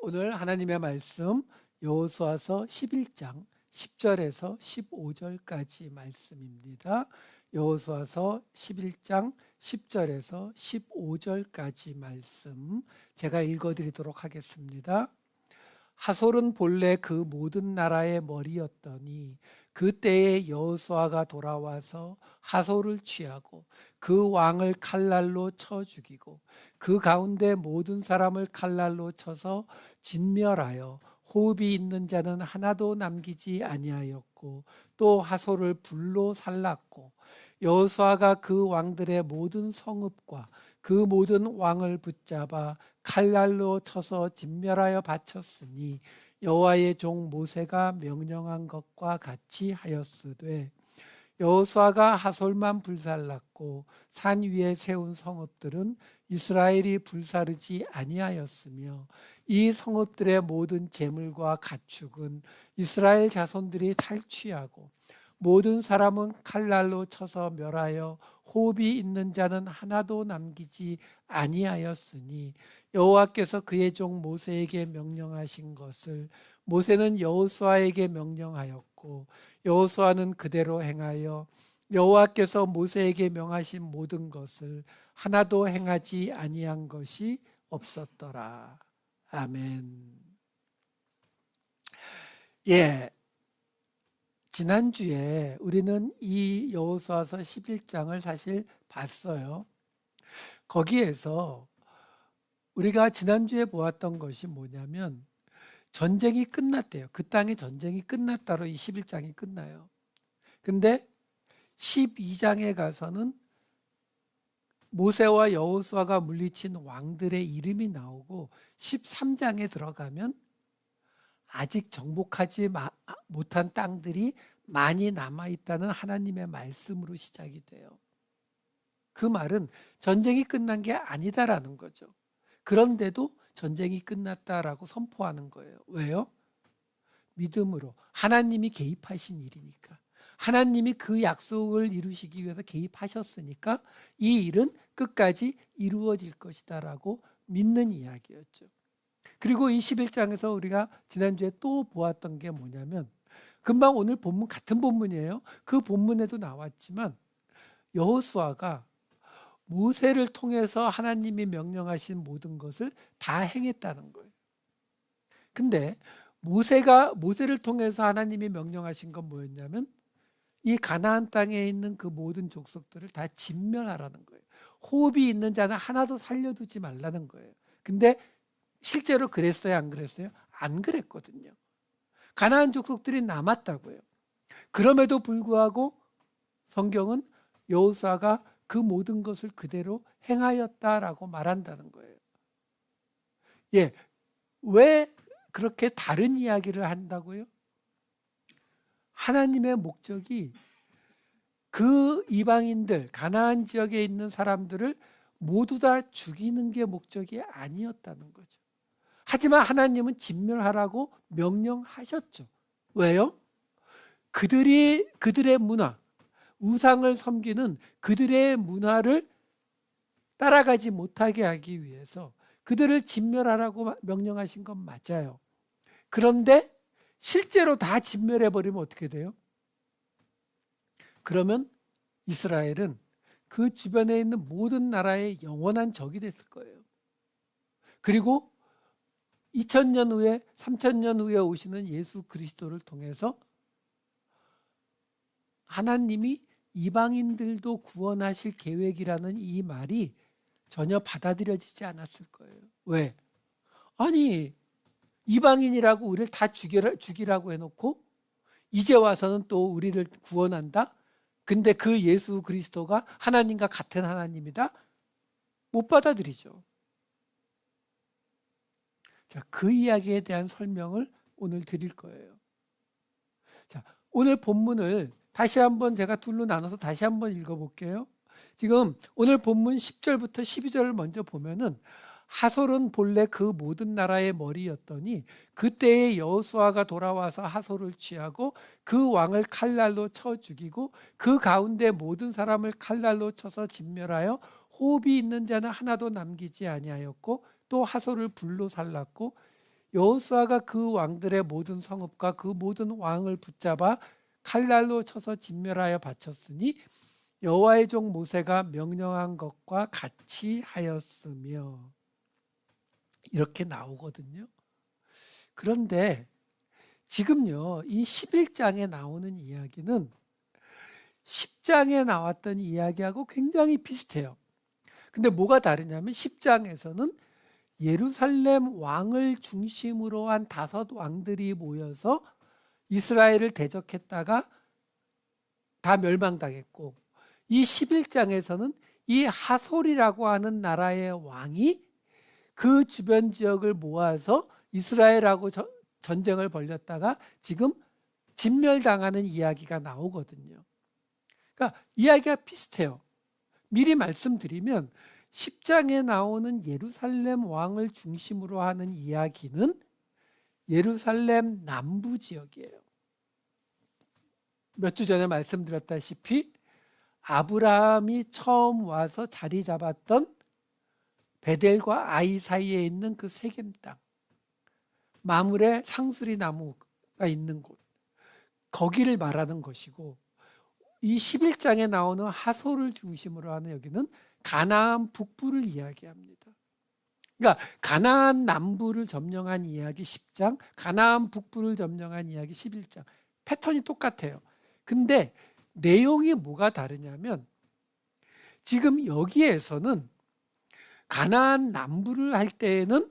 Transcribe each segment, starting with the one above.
오늘 하나님의 말씀 여호수아서 11장 10절에서 15절까지 말씀입니다. 여호수아서 11장 10절에서 15절까지 말씀 제가 읽어드리도록 하겠습니다. 하솔은 본래 그 모든 나라의 머리였더니 그때에 여호수아가 돌아와서 하솔을 취하고 그 왕을 칼날로 쳐 죽이고 그 가운데 모든 사람을 칼날로 쳐서 진멸하여 호흡이 있는 자는 하나도 남기지 아니하였고 또 하솔을 불로 살랐고 여호수아가 그 왕들의 모든 성읍과 그 모든 왕을 붙잡아 칼날로 쳐서 진멸하여 바쳤으니 여호와의 종 모세가 명령한 것과 같이 하였으되 여호수아가 하솔만 불살랐고 산 위에 세운 성읍들은 이스라엘이 불사르지 아니하였으며 이 성읍들의 모든 재물과 가축은 이스라엘 자손들이 탈취하고 모든 사람은 칼날로 쳐서 멸하여 호흡이 있는 자는 하나도 남기지 아니하였으니 여호와께서 그의 종 모세에게 명령하신 것을 모세는 여호수아에게 명령하였고 여호수아는 그대로 행하여 여호와께서 모세에게 명하신 모든 것을 하나도 행하지 아니한 것이 없었더라. 아멘. 지난주에 우리는 이 여호수아서 11장을 사실 봤어요. 거기에서 우리가 지난주에 보았던 것이 뭐냐면 전쟁이 끝났대요. 그 땅의 전쟁이 끝났다로 이 11장이 끝나요. 근데 12장에 가서는 모세와 여호수아가 물리친 왕들의 이름이 나오고 13장에 들어가면 아직 정복하지 못한 땅들이 많이 남아있다는 하나님의 말씀으로 시작이 돼요. 그 말은 전쟁이 끝난 게 아니다라는 거죠. 그런데도 전쟁이 끝났다라고 선포하는 거예요. 왜요? 믿음으로. 하나님이 개입하신 일이니까. 하나님이 그 약속을 이루시기 위해서 개입하셨으니까 이 일은 끝까지 이루어질 것이다라고 믿는 이야기였죠. 그리고 이 11장에서 우리가 지난주에 또 보았던 게 뭐냐면 금방 오늘 본문 같은 본문이에요. 그 본문에도 나왔지만 여호수아가 모세를 통해서 하나님이 명령하신 모든 것을 다 행했다는 거예요. 근데 모세를 통해서 하나님이 명령하신 건 뭐였냐면 이 가나안 땅에 있는 그 모든 족속들을 다 진멸하라는 거예요. 호흡이 있는 자는 하나도 살려두지 말라는 거예요. 근데 실제로 그랬어요, 안 그랬어요? 안 그랬거든요. 가나안 족속들이 남았다고요. 그럼에도 불구하고 성경은 여호수아가 그 모든 것을 그대로 행하였다라고 말한다는 거예요. 왜 그렇게 다른 이야기를 한다고요? 하나님의 목적이 그 이방인들, 가나안 지역에 있는 사람들을 모두 다 죽이는 게 목적이 아니었다는 거죠. 하지만 하나님은 진멸하라고 명령하셨죠. 왜요? 그들의 문화, 우상을 섬기는 그들의 문화를 따라가지 못하게 하기 위해서 그들을 진멸하라고 명령하신 건 맞아요. 그런데 실제로 다 진멸해버리면 어떻게 돼요? 그러면 이스라엘은 그 주변에 있는 모든 나라의 영원한 적이 됐을 거예요. 그리고 2000년 후에 3000년 후에 오시는 예수 그리스도를 통해서 하나님이 이방인들도 구원하실 계획이라는 이 말이 전혀 받아들여지지 않았을 거예요. 왜? 아니 이방인이라고 우리를 다 죽이라고 해놓고 이제 와서는 또 우리를 구원한다? 근데 그 예수 그리스도가 하나님과 같은 하나님이다? 못 받아들이죠. 자, 그 이야기에 대한 설명을 오늘 드릴 거예요. 자, 오늘 본문을 다시 한번 제가 둘로 나눠서 다시 한번 읽어볼게요. 지금 오늘 본문 10절부터 12절을 먼저 보면은 하솔은 본래 그 모든 나라의 머리였더니 그때에 여호수아가 돌아와서 하솔을 취하고 그 왕을 칼날로 쳐 죽이고 그 가운데 모든 사람을 칼날로 쳐서 진멸하여 호흡이 있는 자는 하나도 남기지 아니하였고 또 하솔을 불로 살랐고 여호수아가 그 왕들의 모든 성읍과 그 모든 왕을 붙잡아 칼날로 쳐서 진멸하여 바쳤으니 여호와의 종 모세가 명령한 것과 같이 하였으며, 이렇게 나오거든요. 그런데 지금요, 이 11장에 나오는 이야기는 10장에 나왔던 이야기하고 굉장히 비슷해요. 근데 뭐가 다르냐면 10장에서는 예루살렘 왕을 중심으로 한 5 왕들이 모여서 이스라엘을 대적했다가 다 멸망당했고, 이 11장에서는 이 하솔이라고 하는 나라의 왕이 그 주변 지역을 모아서 이스라엘하고 전쟁을 벌였다가 지금 진멸당하는 이야기가 나오거든요. 그러니까 이야기가 비슷해요. 미리 말씀드리면 10장에 나오는 예루살렘 왕을 중심으로 하는 이야기는 예루살렘 남부 지역이에요. 몇 주 전에 말씀드렸다시피 아브라함이 처음 와서 자리 잡았던 베델과 아이 사이에 있는 그 세겜 땅, 마물에 상수리 나무가 있는 곳, 거기를 말하는 것이고, 이 11장에 나오는 하솔을 중심으로 하는 여기는 가나안 북부를 이야기합니다. 그러니까 가나안 남부를 점령한 이야기 10장, 가나안 북부를 점령한 이야기 11장. 패턴이 똑같아요. 근데 내용이 뭐가 다르냐면 지금 여기에서는 가나안 남부를 할 때에는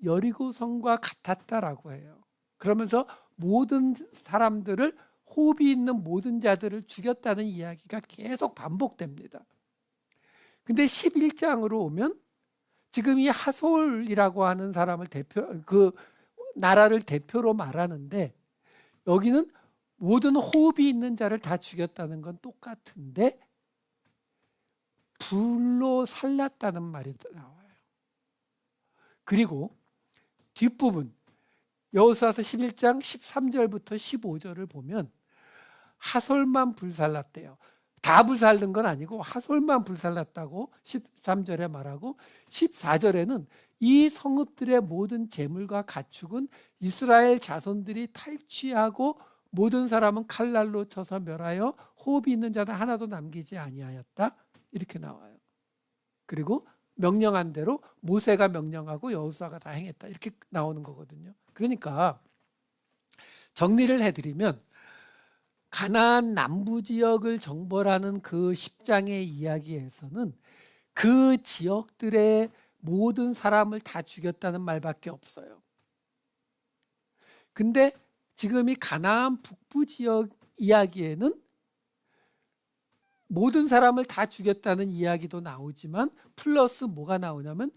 여리고성과 같았다라고 해요. 그러면서 모든 사람들을, 호흡이 있는 모든 자들을 죽였다는 이야기가 계속 반복됩니다. 근데 11장으로 오면 지금 이 하솔이라고 하는 사람을 그 나라를 대표로 말하는데, 여기는 모든 호흡이 있는 자를 다 죽였다는 건 똑같은데 불로 살랐다는 말이 나와요. 그리고 뒷부분 여호수아서 11장 13절부터 15절을 보면 하솔만 불살랐대요. 다 불살른 건 아니고 하솔만 불살랐다고 13절에 말하고, 14절에는 이 성읍들의 모든 재물과 가축은 이스라엘 자손들이 탈취하고 모든 사람은 칼날로 쳐서 멸하여 호흡이 있는 자는 하나도 남기지 아니하였다, 이렇게 나와요. 그리고 명령한 대로 모세가 명령하고 여호수아가 다 행했다, 이렇게 나오는 거거든요. 그러니까 정리를 해드리면 가나안 남부 지역을 정벌하는 그 10장의 이야기에서는 그 지역들의 모든 사람을 다 죽였다는 말밖에 없어요. 근데 지금 이 가나안 북부 지역 이야기에는 모든 사람을 다 죽였다는 이야기도 나오지만 플러스 뭐가 나오냐면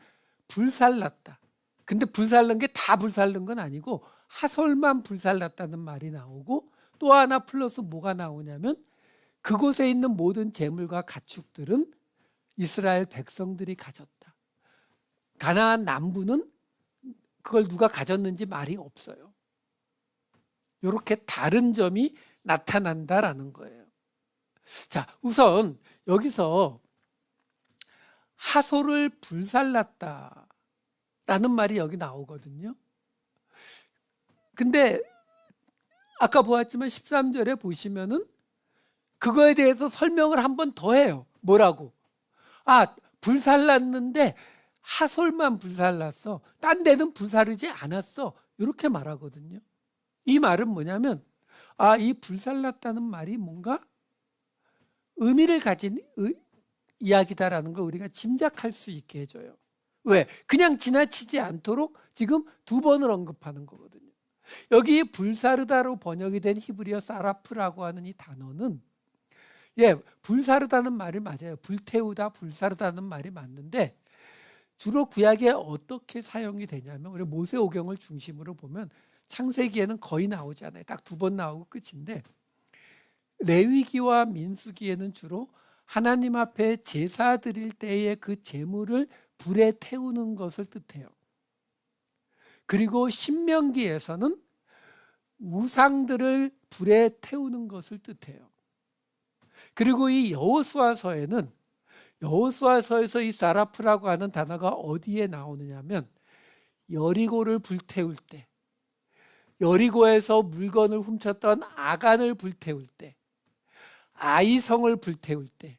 불살랐다. 근데 불살른 게 다 불살른 건 아니고 하솔만 불살랐다는 말이 나오고, 또 하나 플러스 뭐가 나오냐면 그곳에 있는 모든 재물과 가축들은 이스라엘 백성들이 가졌다. 가나안 남부는 그걸 누가 가졌는지 말이 없어요. 이렇게 다른 점이 나타난다라는 거예요. 자, 우선 여기서 하솔을 불살랐다라는 말이 여기 나오거든요. 근데 아까 보았지만 13절에 보시면은 그거에 대해서 설명을 한 번 더 해요. 뭐라고? 불살랐는데 하솔만 불살랐어. 딴 데는 불사르지 않았어. 이렇게 말하거든요. 이 말은 뭐냐면 이 불살랐다는 말이 뭔가 의미를 가진 이야기다라는 걸 우리가 짐작할 수 있게 해줘요. 왜? 그냥 지나치지 않도록 지금 2번을 언급하는 거거든요. 여기 불사르다로 번역이 된 히브리어 사라프라고 하는 이 단어는, 불사르다는 말이 맞아요. 불태우다, 불사르다는 말이 맞는데 주로 구약에 어떻게 사용이 되냐면, 우리 모세오경을 중심으로 보면 창세기에는 거의 나오지 않아요. 딱 2번 나오고 끝인데, 레위기와 민수기에는 주로 하나님 앞에 제사 드릴 때에 그 제물을 불에 태우는 것을 뜻해요. 그리고 신명기에서는 우상들을 불에 태우는 것을 뜻해요. 그리고 이 여호수아서에는, 여호수아서에서 이 사라프라고 하는 단어가 어디에 나오느냐면 여리고를 불태울 때, 여리고에서 물건을 훔쳤던 아간을 불태울 때, 아이성을 불태울 때,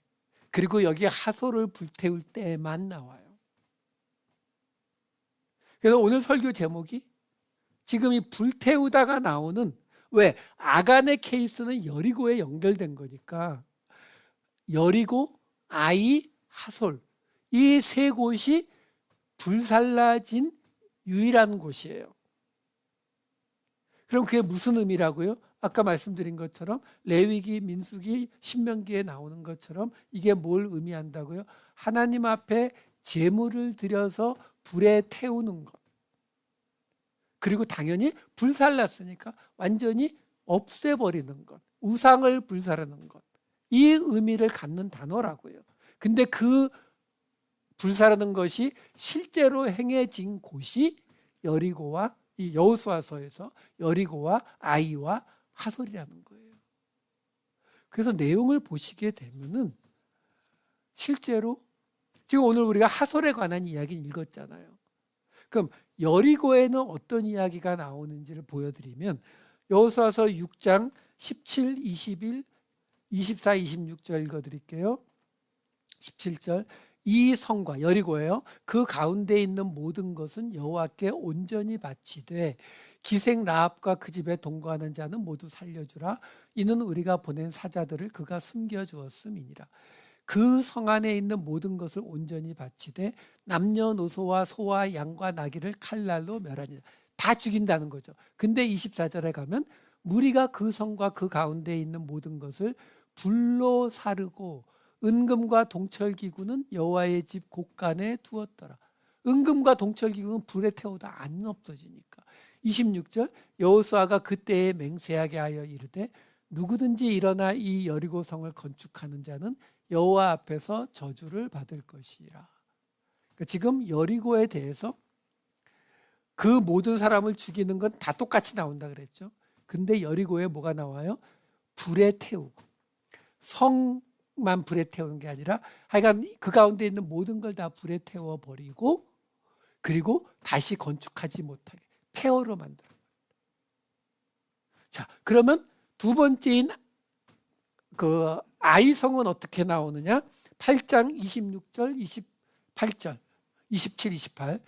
그리고 여기 하솔을 불태울 때만 나와요. 그래서 오늘 설교 제목이 지금 이 불태우다가 나오는, 왜? 아간의 케이스는 여리고에 연결된 거니까 여리고, 아이, 하솔, 이 세 곳이 불살라진 유일한 곳이에요. 그럼 그게 무슨 의미라고요? 아까 말씀드린 것처럼 레위기, 민수기, 신명기에 나오는 것처럼 이게 뭘 의미한다고요? 하나님 앞에 제물을 드려서 불에 태우는 것. 그리고 당연히 불살랐으니까 완전히 없애버리는 것. 우상을 불사르는 것. 이 의미를 갖는 단어라고요. 근데 그 불사르는 것이 실제로 행해진 곳이 여리고와, 이 여호수아서에서 여리고와 아이와 하솔이라는 거예요. 그래서 내용을 보시게 되면은 실제로 지금 오늘 우리가 하솔에 관한 이야기를 읽었잖아요. 그럼 여리고에는 어떤 이야기가 나오는지를 보여드리면 여호수아서 6장 17, 21, 24, 26절 읽어드릴게요. 17절, 이 성과, 여리고예요. 그 가운데 있는 모든 것은 여호와께 온전히 바치되 기생 라합과 그 집에 동거하는 자는 모두 살려주라. 이는 우리가 보낸 사자들을 그가 숨겨주었음이니라. 그 성 안에 있는 모든 것을 온전히 바치되 남녀노소와 소와 양과 나귀를 칼날로 멸하니라. 다 죽인다는 거죠. 근데 24절에 가면 무리가 그 성과 그 가운데 있는 모든 것을 불로 사르고 은금과 동철기구는 여호와의 집 곳간에 두었더라. 은금과 동철기구는 불에 태우다 안 없어지니까. 26절, 여호수아가 그때에 맹세하게 하여 이르되 누구든지 일어나 이 여리고 성을 건축하는 자는 여호와 앞에서 저주를 받을 것이라. 그러니까 지금 여리고에 대해서 그 모든 사람을 죽이는 건 다 똑같이 나온다 그랬죠. 근데 여리고에 뭐가 나와요? 불에 태우고, 성만 불에 태우는 게 아니라 하여간 그 가운데 있는 모든 걸 다 불에 태워버리고, 그리고 다시 건축하지 못하게 폐허로 만들어. 자, 그러면 두 번째인 그 아이성은 어떻게 나오느냐? 8장 26절, 28절, 27, 28.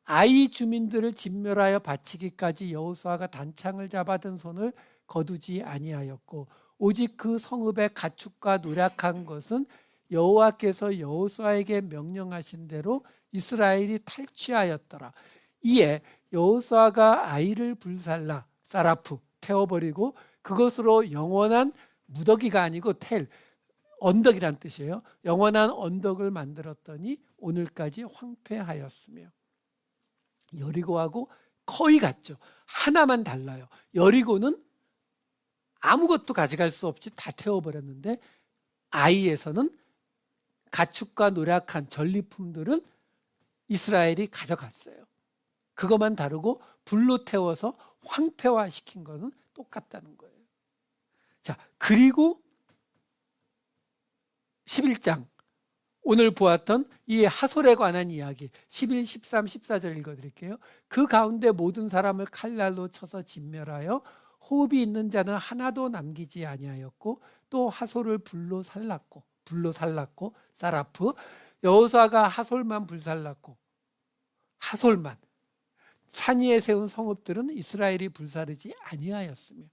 아이 주민들을 진멸하여 바치기까지 여호수아가 단창을 잡아든 손을 거두지 아니하였고 오직 그 성읍의 가축과 노략한 것은 여호와께서 여호수아에게 명령하신 대로 이스라엘이 탈취하였더라. 이에 여호수아가 아이를 불살라, 사라프, 태워버리고 그것으로 영원한 무더기가 아니고 언덕이란 뜻이에요. 영원한 언덕을 만들었더니 오늘까지 황폐하였으며. 여리고하고 거의 같죠. 하나만 달라요. 여리고는 아무것도 가져갈 수 없이 다 태워버렸는데 아이에서는 가축과 노략한 전리품들은 이스라엘이 가져갔어요. 그것만 다르고 불로 태워서 황폐화시킨 것은 똑같다는 거예요. 자, 그리고 11장 오늘 보았던 이 하솔에 관한 이야기 11, 13, 14절 읽어드릴게요. 그 가운데 모든 사람을 칼날로 쳐서 진멸하여 호흡이 있는 자는 하나도 남기지 아니하였고 또 하솔을 불로 살랐고 사라프. 여호수아가 하솔만 불살랐고 하솔만. 산 위에 세운 성읍들은 이스라엘이 불사르지 아니하였으며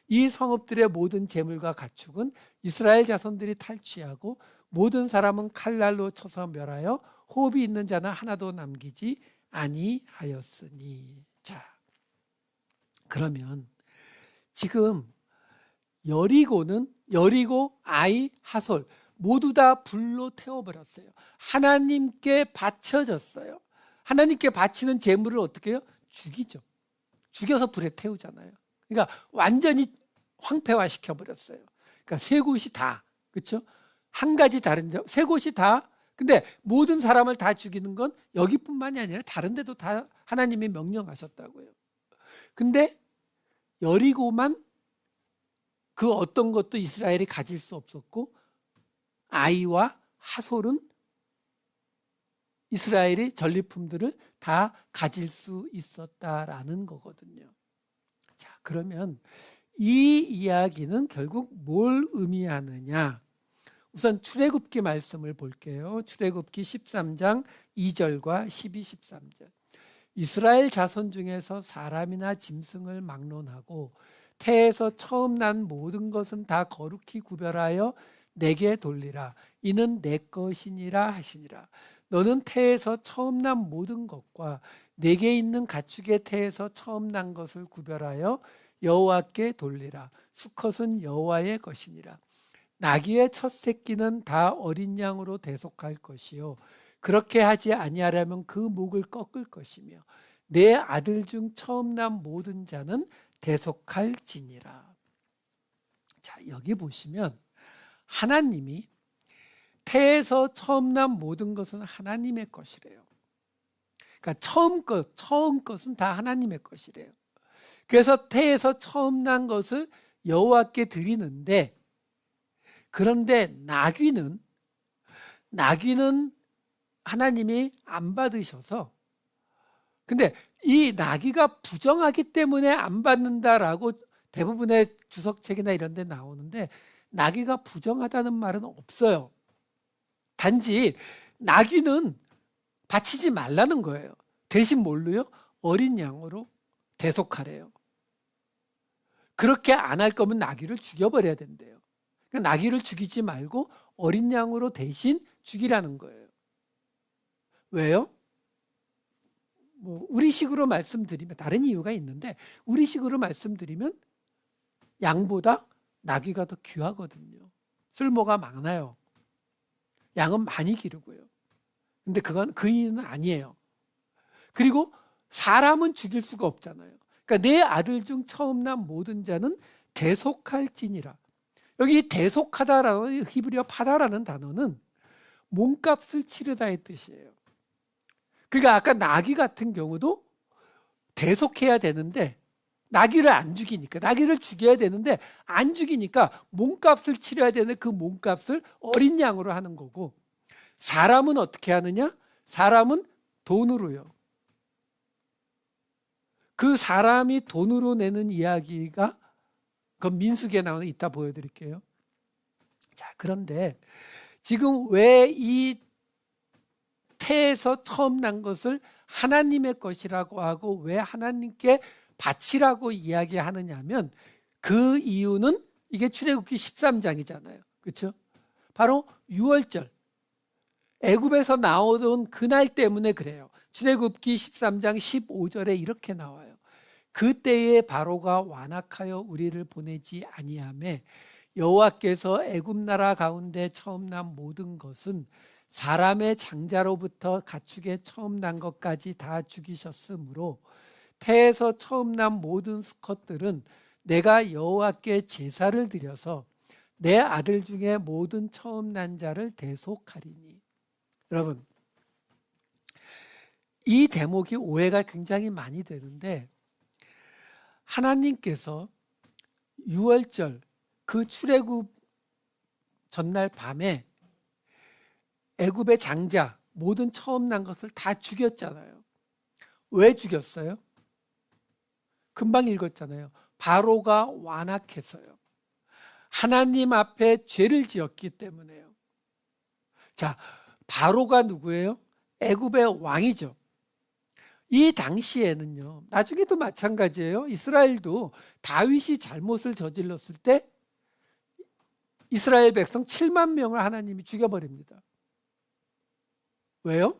이 성읍들의 모든 재물과 가축은 이스라엘 자손들이 탈취하고 모든 사람은 칼날로 쳐서 멸하여 호흡이 있는 자는 하나도 남기지 아니하였으니. 자, 그러면 지금 여리고, 아이, 하솔 모두 다 불로 태워버렸어요. 하나님께 바쳐졌어요. 하나님께 바치는 재물을 어떻게 해요? 죽이죠. 죽여서 불에 태우잖아요. 그러니까 완전히 황폐화시켜 버렸어요. 그러니까 세 곳이 다, 그렇죠? 한 가지 다른 점, 세 곳이 다. 근데 모든 사람을 다 죽이는 건 여기뿐만이 아니라 다른 데도 다 하나님이 명령하셨다고요. 근데 여리고만 그 어떤 것도 이스라엘이 가질 수 없었고 아이와 하솔은 이스라엘이 전리품들을 다 가질 수 있었다라는 거거든요. 자, 그러면 이 이야기는 결국 뭘 의미하느냐? 우선 출애굽기 말씀을 볼게요. 출애굽기 13장 2절과 12, 13절. 이스라엘 자손 중에서 사람이나 짐승을 막론하고 태에서 처음 난 모든 것은 다 거룩히 구별하여 내게 돌리라. 이는 내 것이니라 하시니라. 너는 태에서 처음 난 모든 것과 내게 있는 가축의 태에서 처음 난 것을 구별하여 여호와께 돌리라. 수컷은 여호와의 것이니라. 나귀의 첫 새끼는 다 어린 양으로 대속할 것이요 그렇게 하지 아니하려면 그 목을 꺾을 것이며 내 아들 중 처음 난 모든 자는 대속할지니라. 자, 여기 보시면 하나님이 태에서 처음 난 모든 것은 하나님의 것이래요. 그러니까 처음 것은 다 하나님의 것이래요. 그래서 태에서 처음 난 것을 여호와께 드리는데, 그런데 나귀는 하나님이 안 받으셔서, 근데 이 나귀가 부정하기 때문에 안 받는다라고 대부분의 주석책이나 이런 데 나오는데, 나귀가 부정하다는 말은 없어요. 단지 나귀는 바치지 말라는 거예요. 대신 뭘로요? 어린 양으로 대속하래요. 그렇게 안 할 거면 나귀를 죽여버려야 된대요. 그러니까 나귀를 죽이지 말고 어린 양으로 대신 죽이라는 거예요. 왜요? 우리식으로 말씀드리면, 다른 이유가 있는데, 우리식으로 말씀드리면 양보다 나귀가 더 귀하거든요. 쓸모가 많아요. 양은 많이 기르고요. 근데 그건 그 이유는 아니에요. 그리고 사람은 죽일 수가 없잖아요. 그러니까 내 아들 중 처음 난 모든 자는 대속할지니라. 여기 대속하다라는 히브리어 파다라는 단어는 몸값을 치르다의 뜻이에요. 그러니까 아까 나귀 같은 경우도 대속해야 되는데, 나귀를 안 죽이니까, 나귀를 죽여야 되는데 안 죽이니까 몸값을 치러야 되는데 그 몸값을 어린 양으로 하는 거고, 사람은 어떻게 하느냐? 사람은 돈으로요. 그 사람이 돈으로 내는 이야기가 그 민수기에 나오는, 이따 보여드릴게요. 자, 그런데 지금 왜 이 태에서 처음 난 것을 하나님의 것이라고 하고 왜 하나님께 바치라고 이야기하느냐면, 그 이유는 이게 출애굽기 13장이잖아요. 그렇죠? 바로 유월절, 애굽에서 나오던 그날 때문에 그래요. 출애굽기 13장 15절에 이렇게 나와요. 그때에 바로가 완악하여 우리를 보내지 아니하매 여호와께서 애굽 나라 가운데 처음 난 모든 것은 사람의 장자로부터 가축의 처음 난 것까지 다 죽이셨으므로 태에서 처음 난 모든 수컷들은 내가 여호와께 제사를 드려서 내 아들 중에 모든 처음 난 자를 대속하리니. 여러분, 이 대목이 오해가 굉장히 많이 되는데, 하나님께서 유월절 그 출애굽 전날 밤에 애굽의 장자 모든 처음 난 것을 다 죽였잖아요. 왜 죽였어요? 금방 읽었잖아요. 바로가 완악해서요. 하나님 앞에 죄를 지었기 때문에요. 자, 바로가 누구예요? 애굽의 왕이죠. 이 당시에는요, 나중에도 마찬가지예요. 이스라엘도 다윗이 잘못을 저질렀을 때 이스라엘 백성 7만 명을 하나님이 죽여버립니다. 왜요?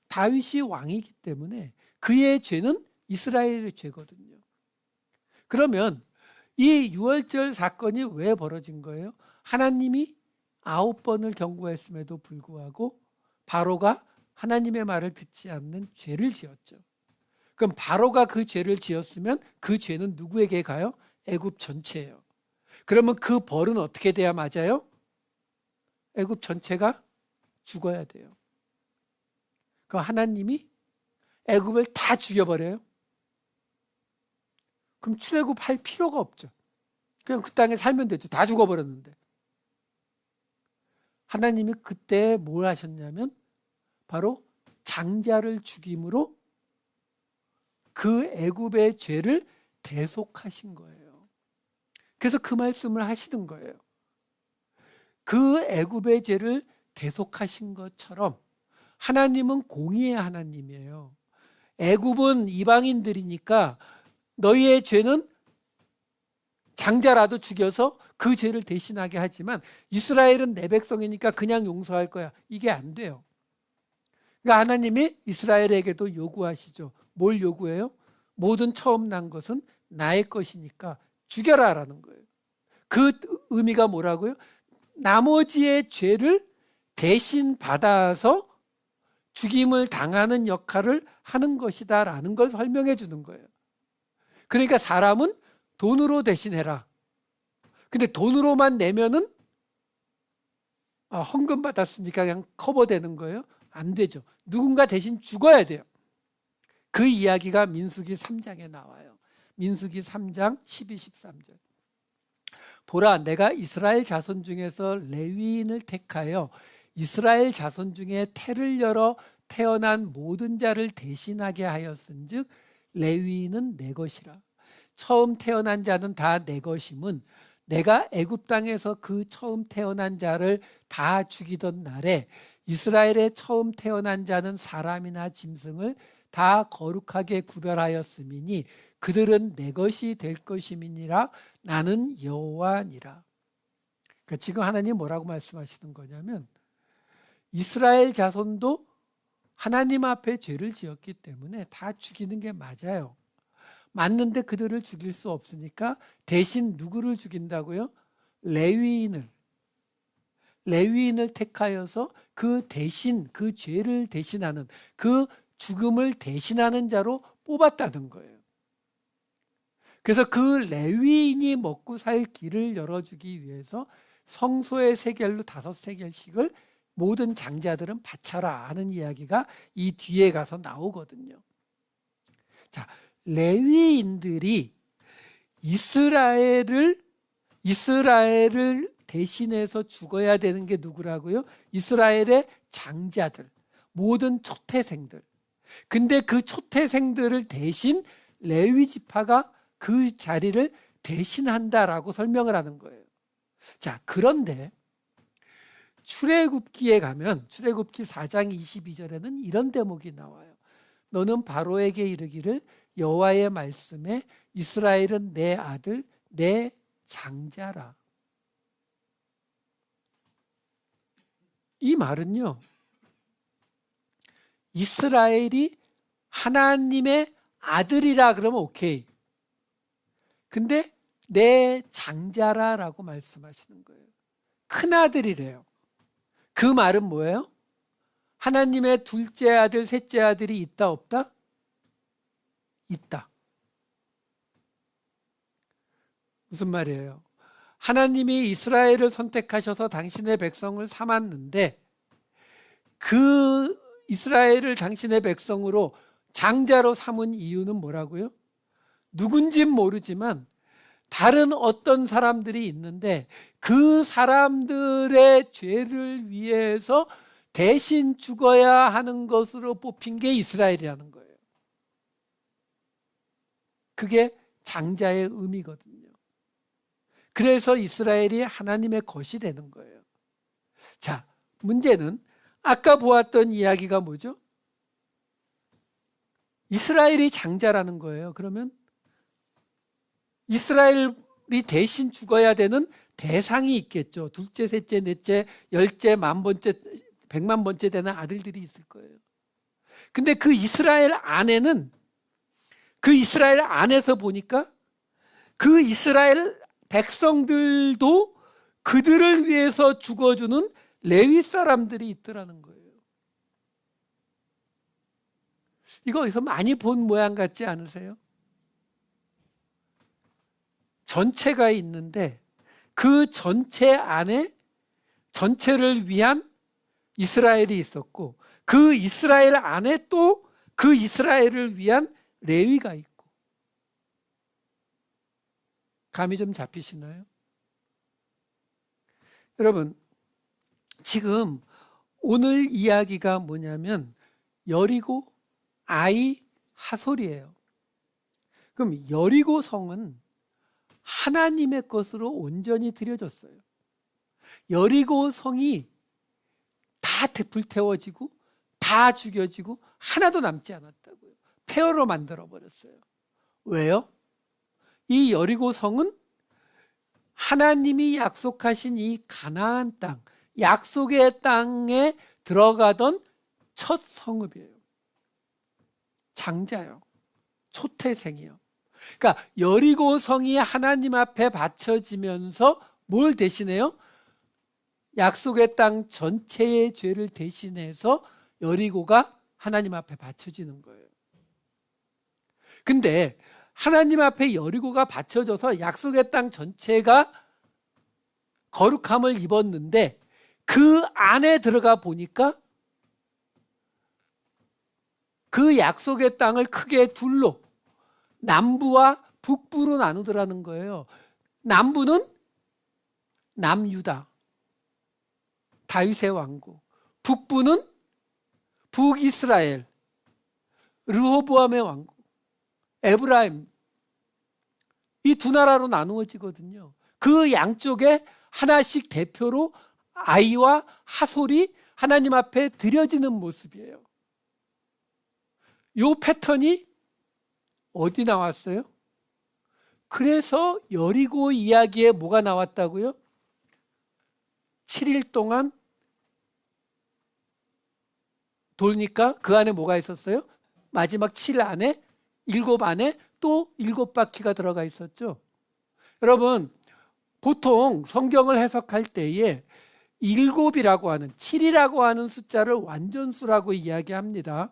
다윗이 왕이기 때문에 그의 죄는 이스라엘의 죄거든요. 그러면 이 유월절 사건이 왜 벌어진 거예요? 하나님이 9번을 경고했음에도 불구하고 바로가 하나님의 말을 듣지 않는 죄를 지었죠. 그럼 바로가 그 죄를 지었으면 그 죄는 누구에게 가요? 애굽 전체예요. 그러면 그 벌은 어떻게 돼야 맞아요? 애굽 전체가 죽어야 돼요. 그럼 하나님이 애굽을 다 죽여버려요? 그럼 출애굽할 필요가 없죠. 그냥 그 땅에 살면 되죠. 다 죽어버렸는데. 하나님이 그때 뭘 하셨냐면 바로 장자를 죽임으로 그 애굽의 죄를 대속하신 거예요. 그래서 그 말씀을 하시는 거예요. 그 애굽의 죄를 대속하신 것처럼 하나님은 공의의 하나님이에요. 애굽은 이방인들이니까 너희의 죄는 장자라도 죽여서 그 죄를 대신하게 하지만 이스라엘은 내 백성이니까 그냥 용서할 거야. 이게 안 돼요. 그러니까 하나님이 이스라엘에게도 요구하시죠. 뭘 요구해요? 모든 처음 난 것은 나의 것이니까 죽여라라는 거예요. 그 의미가 뭐라고요? 나머지의 죄를 대신 받아서 죽임을 당하는 역할을 하는 것이다라는 걸 설명해 주는 거예요. 그러니까 사람은 돈으로 대신해라. 근데 돈으로만 내면은 헌금 받았으니까 그냥 커버되는 거예요? 안 되죠. 누군가 대신 죽어야 돼요. 그 이야기가 민수기 3장에 나와요. 민수기 3장 12, 13절. 보라, 내가 이스라엘 자손 중에서 레위인을 택하여 이스라엘 자손 중에 태를 열어 태어난 모든 자를 대신하게 하였은즉 레위인은 내 것이라. 처음 태어난 자는 다 내 것임은 내가 애굽 땅에서 그 처음 태어난 자를 다 죽이던 날에 이스라엘의 처음 태어난 자는 사람이나 짐승을 다 거룩하게 구별하였음이니 그들은 내 것이 될 것임이니라. 나는 여호와니라. 그러니까 지금 하나님 뭐라고 말씀하시는 거냐면 이스라엘 자손도 하나님 앞에 죄를 지었기 때문에 다 죽이는 게 맞아요. 맞는데 그들을 죽일 수 없으니까 대신 누구를 죽인다고요? 레위인을 택하여서 그 대신, 그 죄를 대신하는, 그 죽음을 대신하는 자로 뽑았다는 거예요. 그래서 그 레위인이 먹고 살 길을 열어주기 위해서 성소의 세겔로 5세겔씩을 모든 장자들은 바쳐라 하는 이야기가 이 뒤에 가서 나오거든요. 자, 레위인들이 이스라엘을 대신해서 죽어야 되는 게 누구라고요? 이스라엘의 장자들, 모든 초태생들. 근데 그 초태생들을 대신 레위 지파가 그 자리를 대신한다라고 설명을 하는 거예요. 자, 그런데 출애굽기에 가면 출애굽기 4장 22절에는 이런 대목이 나와요. 너는 바로에게 이르기를 여호와의 말씀에 이스라엘은 내 아들 내 장자라. 이 말은요, 이스라엘이 하나님의 아들이라 그러면 오케이. 근데 내 장자라라고 말씀하시는 거예요. 큰아들이래요. 그 말은 뭐예요? 하나님의 둘째 아들, 셋째 아들이 있다 없다? 있다. 무슨 말이에요? 하나님이 이스라엘을 선택하셔서 당신의 백성을 삼았는데 그 이스라엘을 당신의 백성으로 장자로 삼은 이유는 뭐라고요? 누군진 모르지만 다른 어떤 사람들이 있는데 그 사람들의 죄를 위해서 대신 죽어야 하는 것으로 뽑힌 게 이스라엘이라는 거예요. 그게 장자의 의미거든요. 그래서 이스라엘이 하나님의 것이 되는 거예요. 자, 문제는 아까 보았던 이야기가 뭐죠? 이스라엘이 장자라는 거예요. 그러면 이스라엘이 대신 죽어야 되는 대상이 있겠죠. 둘째, 셋째, 넷째, 열째, 만번째, 100만 번째 되는 아들들이 있을 거예요. 근데 그 이스라엘 안에서 보니까 그 이스라엘 백성들도 그들을 위해서 죽어주는 레위 사람들이 있더라는 거예요. 이거 어디서 많이 본 모양 같지 않으세요? 전체가 있는데 그 전체 안에 전체를 위한 이스라엘이 있었고 그 이스라엘 안에 또 그 이스라엘을 위한 레위가 있고. 감이 좀 잡히시나요? 여러분, 지금 오늘 이야기가 뭐냐면 여리고, 아이, 하솔이에요. 그럼 여리고 성은 하나님의 것으로 온전히 드려졌어요. 여리고 성이 다 불태워지고 다 죽여지고 하나도 남지 않았다고요. 폐허로 만들어버렸어요. 왜요? 이 여리고 성은 하나님이 약속하신 이 가나안 땅, 약속의 땅에 들어가던 첫 성읍이에요. 장자요. 초태생이요. 그러니까 여리고 성이 하나님 앞에 바쳐지면서 뭘 대신해요? 약속의 땅 전체의 죄를 대신해서 여리고가 하나님 앞에 바쳐지는 거예요. 근데 하나님 앞에 여리고가 바쳐져서 약속의 땅 전체가 거룩함을 입었는데 그 안에 들어가 보니까 그 약속의 땅을 크게 둘로 남부와 북부로 나누더라는 거예요. 남부는 남유다, 다윗의 왕국, 북부는 북이스라엘, 르호보암의 왕국, 에브라임, 이 두 나라로 나누어지거든요. 그 양쪽에 하나씩 대표로 아이와 하솔이 하나님 앞에 드려지는 모습이에요. 이 패턴이 어디 나왔어요? 그래서 여리고 이야기에 뭐가 나왔다고요? 7일 동안 돌니까 그 안에 뭐가 있었어요? 마지막 7 안에 7 안에 또 7바퀴가 들어가 있었죠. 여러분, 보통 성경을 해석할 때에 7이라고 하는 7이라고 하는 숫자를 완전수라고 이야기합니다.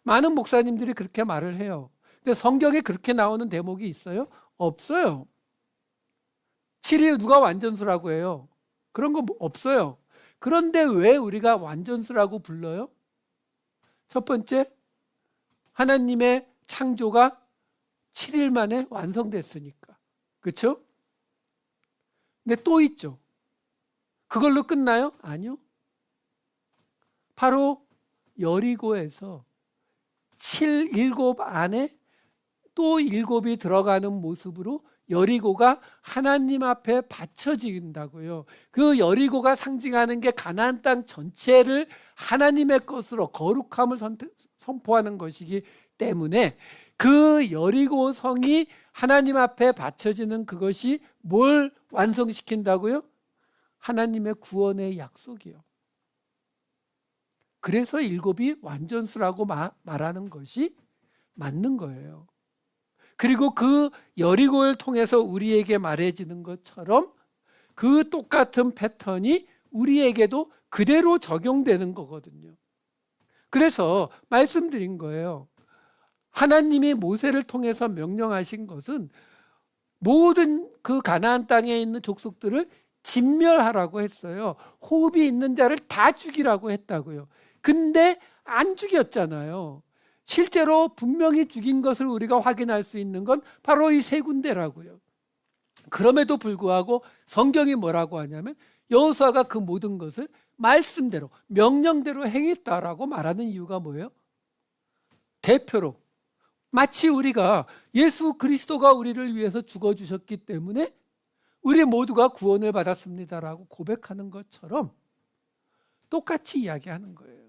많은 목사님들이 그렇게 말을 해요. 근데 성경에 그렇게 나오는 대목이 있어요? 없어요. 7이 누가 완전수라고 해요? 그런 거 없어요. 그런데 왜 우리가 완전수라고 불러요? 첫 번째, 하나님의 창조가 7일 만에 완성됐으니까. 그렇죠? 근데 또 있죠. 그걸로 끝나요? 아니요. 바로 여리고에서 7 안에 또 7이 들어가는 모습으로 여리고가 하나님 앞에 바쳐진다고요. 그 여리고가 상징하는 게 가나안 땅 전체를 하나님의 것으로 거룩함을 선포하는 것이기 때문에 그 여리고 성이 하나님 앞에 바쳐지는 그것이 뭘 완성시킨다고요? 하나님의 구원의 약속이요. 그래서 7이 완전수라고 말하는 것이 맞는 거예요. 그리고 그 여리고를 통해서 우리에게 말해지는 것처럼 그 똑같은 패턴이 우리에게도 그대로 적용되는 거거든요. 그래서 말씀드린 거예요. 하나님이 모세를 통해서 명령하신 것은 모든 그 가나안 땅에 있는 족속들을 진멸하라고 했어요. 호흡이 있는 자를 다 죽이라고 했다고요. 근데 안 죽였잖아요. 실제로 분명히 죽인 것을 우리가 확인할 수 있는 건 바로 이 3군데라고요. 그럼에도 불구하고 성경이 뭐라고 하냐면 여호수아가 그 모든 것을 말씀대로 명령대로 행했다라고 말하는 이유가 뭐예요? 대표로 마치 우리가 예수 그리스도가 우리를 위해서 죽어주셨기 때문에 우리 모두가 구원을 받았습니다라고 고백하는 것처럼 똑같이 이야기하는 거예요.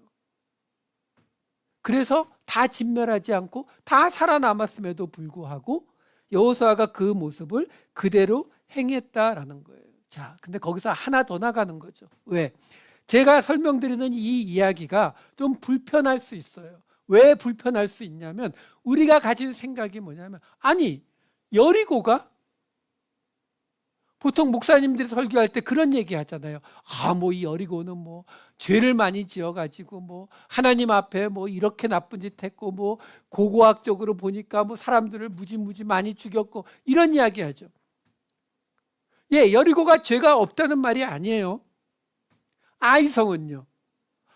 그래서 다 진멸하지 않고 다 살아남았음에도 불구하고 여호수아가 그 모습을 그대로 행했다라는 거예요. 자, 근데 거기서 하나 더 나가는 거죠. 왜? 제가 설명드리는 이 이야기가 좀 불편할 수 있어요. 왜 불편할 수 있냐면 우리가 가진 생각이 뭐냐면 아니 여리고가 보통 목사님들이 설교할 때 그런 얘기 하잖아요. 뭐 이 여리고는 뭐 죄를 많이 지어가지고 뭐 하나님 앞에 뭐 이렇게 나쁜 짓 했고 뭐 고고학적으로 보니까 뭐 사람들을 무지무지 많이 죽였고 이런 이야기 하죠. 예, 여리고가 죄가 없다는 말이 아니에요. 아이성은요.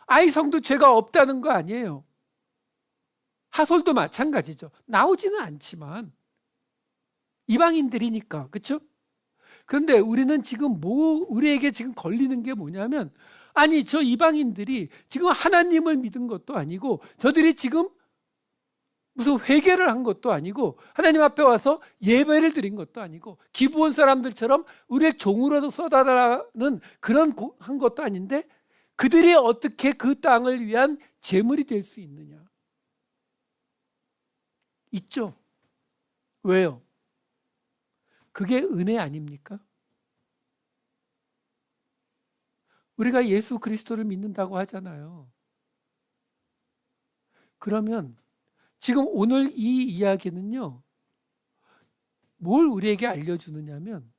아이성도 죄가 없다는 거 아니에요. 하솔도 마찬가지죠. 나오지는 않지만 이방인들이니까. 그렇죠? 그런데 우리는 지금 우리에게 지금 걸리는 게 뭐냐면 아니, 저 이방인들이 지금 하나님을 믿은 것도 아니고, 저들이 지금 무슨 회개를 한 것도 아니고, 하나님 앞에 와서 예배를 드린 것도 아니고, 기브온 사람들처럼 우리를 종으로도 써달라는 그런 한 것도 아닌데, 그들이 어떻게 그 땅을 위한 제물이 될 수 있느냐? 있죠. 왜요? 그게 은혜 아닙니까? 우리가 예수 그리스도를 믿는다고 하잖아요. 그러면 지금 오늘 이 이야기는요, 뭘 우리에게 알려주느냐면,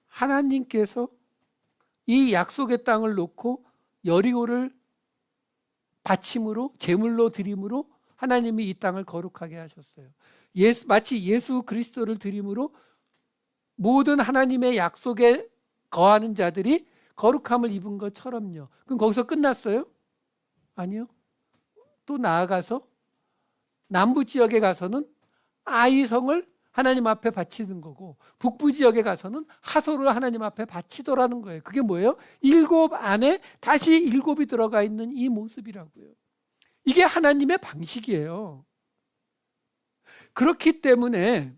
하나님께서 이 약속의 땅을 놓고 여리고를 바침으로, 제물로 드림으로 하나님이 이 땅을 거룩하게 하셨어요. 마치 예수 그리스도를 드림으로 모든 하나님의 약속에 거하는 자들이 거룩함을 입은 것처럼요. 그럼 거기서 끝났어요? 아니요. 또 나아가서 남부 지역에 가서는 아이성을 하나님 앞에 바치는 거고, 북부 지역에 가서는 하소를 하나님 앞에 바치더라는 거예요. 그게 뭐예요? 7 안에 다시 7이 들어가 있는 이 모습이라고요. 이게 하나님의 방식이에요. 그렇기 때문에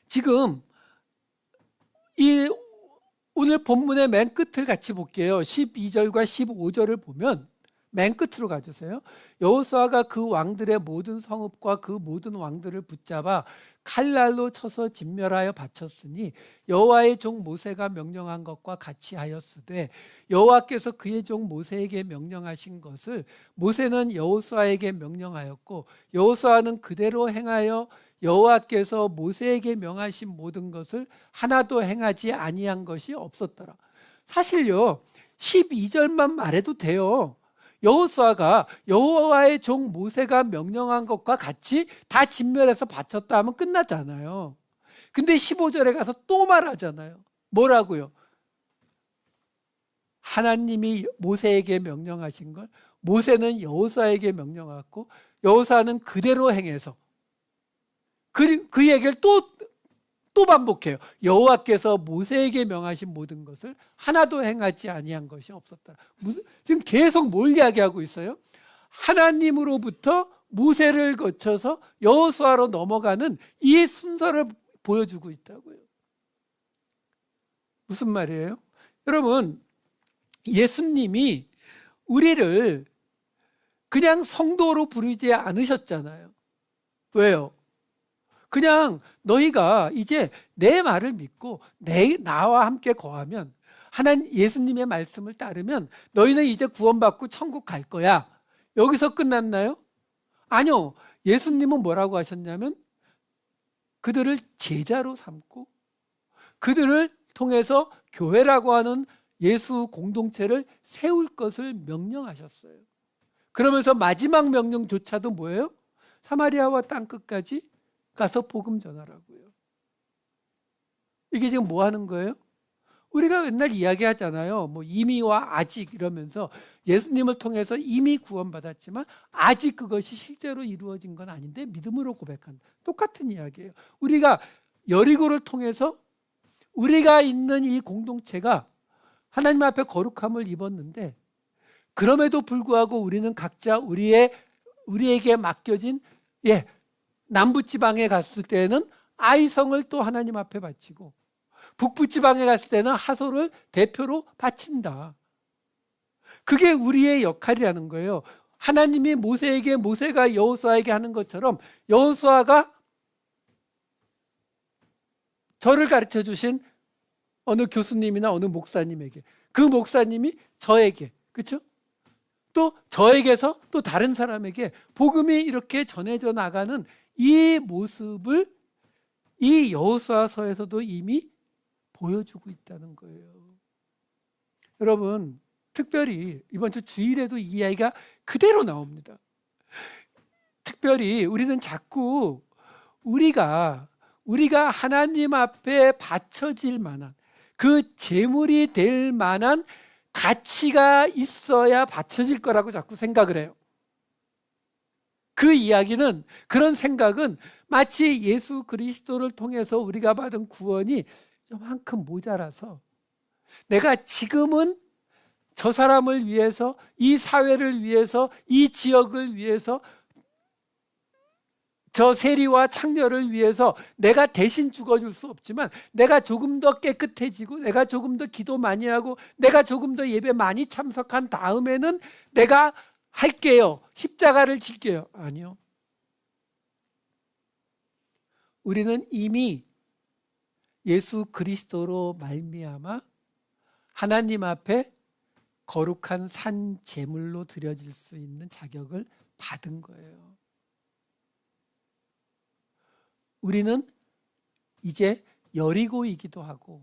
지금 이 오늘 본문의 맨 끝을 같이 볼게요. 12절과 15절을 보면 맨 끝으로 가주세요. 여호수아가 그 왕들의 모든 성읍과 그 모든 왕들을 붙잡아 칼날로 쳐서 진멸하여 바쳤으니 여호와의 종 모세가 명령한 것과 같이 하였으되, 여호와께서 그의 종 모세에게 명령하신 것을 모세는 여호수아에게 명령하였고, 여호수아는 그대로 행하여 여호와께서 모세에게 명하신 모든 것을 하나도 행하지 아니한 것이 없었더라. 사실요, 12절만 말해도 돼요. 여호수아가 여호와의 종 모세가 명령한 것과 같이 다 진멸해서 바쳤다 하면 끝나잖아요. 근데 15절에 가서 또 말하잖아요. 뭐라고요? 하나님이 모세에게 명령하신 걸 모세는 여호수아에게 명령하고, 여호수아는 그대로 행해서 그 얘기를 또 반복해요. 여호와께서 모세에게 명하신 모든 것을 하나도 행하지 아니한 것이 없었다. 지금 계속 뭘 이야기하고 있어요? 하나님으로부터 모세를 거쳐서 여호수아로 넘어가는 이 순서를 보여주고 있다고요. 무슨 말이에요? 여러분, 예수님이 우리를 그냥 성도로 부르지 않으셨잖아요. 왜요? 그냥 너희가 이제 내 말을 믿고 나와 함께 거하면, 하나님 예수님의 말씀을 따르면 너희는 이제 구원받고 천국 갈 거야. 여기서 끝났나요? 아니요. 예수님은 뭐라고 하셨냐면, 그들을 제자로 삼고 그들을 통해서 교회라고 하는 예수 공동체를 세울 것을 명령하셨어요. 그러면서 마지막 명령조차도 뭐예요? 사마리아와 땅끝까지 가서 복음 전하라고요. 이게 지금 뭐 하는 거예요? 우리가 맨날 이야기하잖아요. 뭐 이미와 아직 이러면서 예수님을 통해서 이미 구원받았지만 아직 그것이 실제로 이루어진 건 아닌데 믿음으로 고백한다. 똑같은 이야기예요. 우리가 여리고를 통해서 우리가 있는 이 공동체가 하나님 앞에 거룩함을 입었는데, 그럼에도 불구하고 우리는 각자 우리에게 맡겨진 남부지방에 갔을 때는 아이성을 또 하나님 앞에 바치고, 북부지방에 갔을 때는 하소를 대표로 바친다. 그게 우리의 역할이라는 거예요. 하나님이 모세에게, 모세가 여호수아에게 하는 것처럼 여호수아가 저를 가르쳐 주신 어느 교수님이나 어느 목사님에게, 그 목사님이 저에게, 그렇죠? 또 저에게서 또 다른 사람에게 복음이 이렇게 전해져 나가는 이 모습을 이 여호수아서에서도 이미 보여주고 있다는 거예요. 여러분, 특별히 이번 주 주일에도 이 이야기가 그대로 나옵니다. 특별히 우리는 자꾸 우리가 하나님 앞에 바쳐질 만한, 그 제물이 될 만한 가치가 있어야 바쳐질 거라고 자꾸 생각을 해요. 그 이야기는, 그런 생각은 마치 예수 그리스도를 통해서 우리가 받은 구원이 요만큼 모자라서 내가 지금은 저 사람을 위해서, 이 사회를 위해서, 이 지역을 위해서, 저 세리와 창녀를 위해서 내가 대신 죽어줄 수 없지만 내가 조금 더 깨끗해지고 내가 조금 더 기도 많이 하고 내가 조금 더 예배 많이 참석한 다음에는 내가 할게요. 십자가를 질게요. 아니요. 우리는 이미 예수 그리스도로 말미암아 하나님 앞에 거룩한 산 제물로 드려질 수 있는 자격을 받은 거예요. 우리는 이제 여리고이기도 하고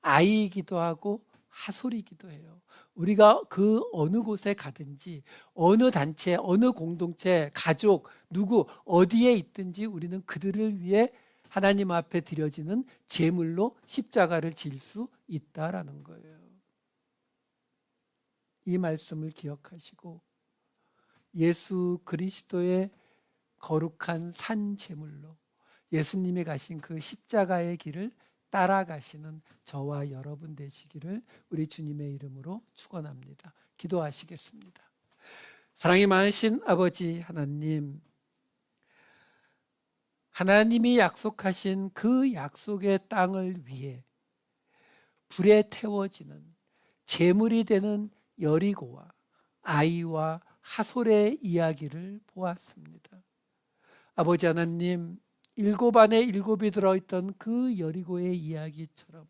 아이이기도 하고 하솔이기도 해요. 우리가 그 어느 곳에 가든지 어느 단체, 어느 공동체, 가족, 누구 어디에 있든지 우리는 그들을 위해 하나님 앞에 드려지는 제물로 십자가를 질 수 있다라는 거예요. 이 말씀을 기억하시고 예수 그리스도의 거룩한 산 제물로 예수님이 가신 그 십자가의 길을 따라가시는 저와 여러분 되시기를 우리 주님의 이름으로 축원합니다. 기도하시겠습니다. 사랑이 많으신 아버지 하나님, 하나님이 약속하신 그 약속의 땅을 위해 불에 태워지는 제물이 되는 여리고와 아이와 하솔의 이야기를 보았습니다. 아버지 하나님, 7 안에 7이 들어있던 그 여리고의 이야기처럼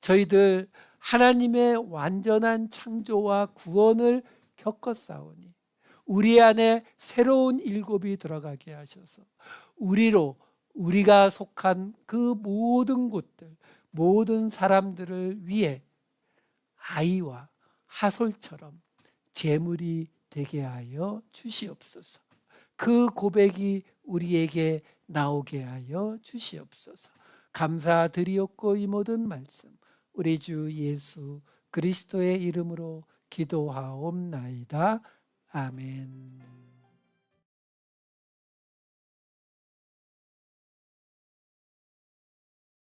저희들 하나님의 완전한 창조와 구원을 겪었사오니 우리 안에 새로운 7이 들어가게 하셔서 우리가 속한 그 모든 곳들, 모든 사람들을 위해 아이와 하솔처럼 제물이 되게 하여 주시옵소서. 그 고백이 우리에게 나오게 하여 주시옵소서. 감사드리옵고 이 모든 말씀 우리 주 예수 그리스도의 이름으로 기도하옵나이다. 아멘.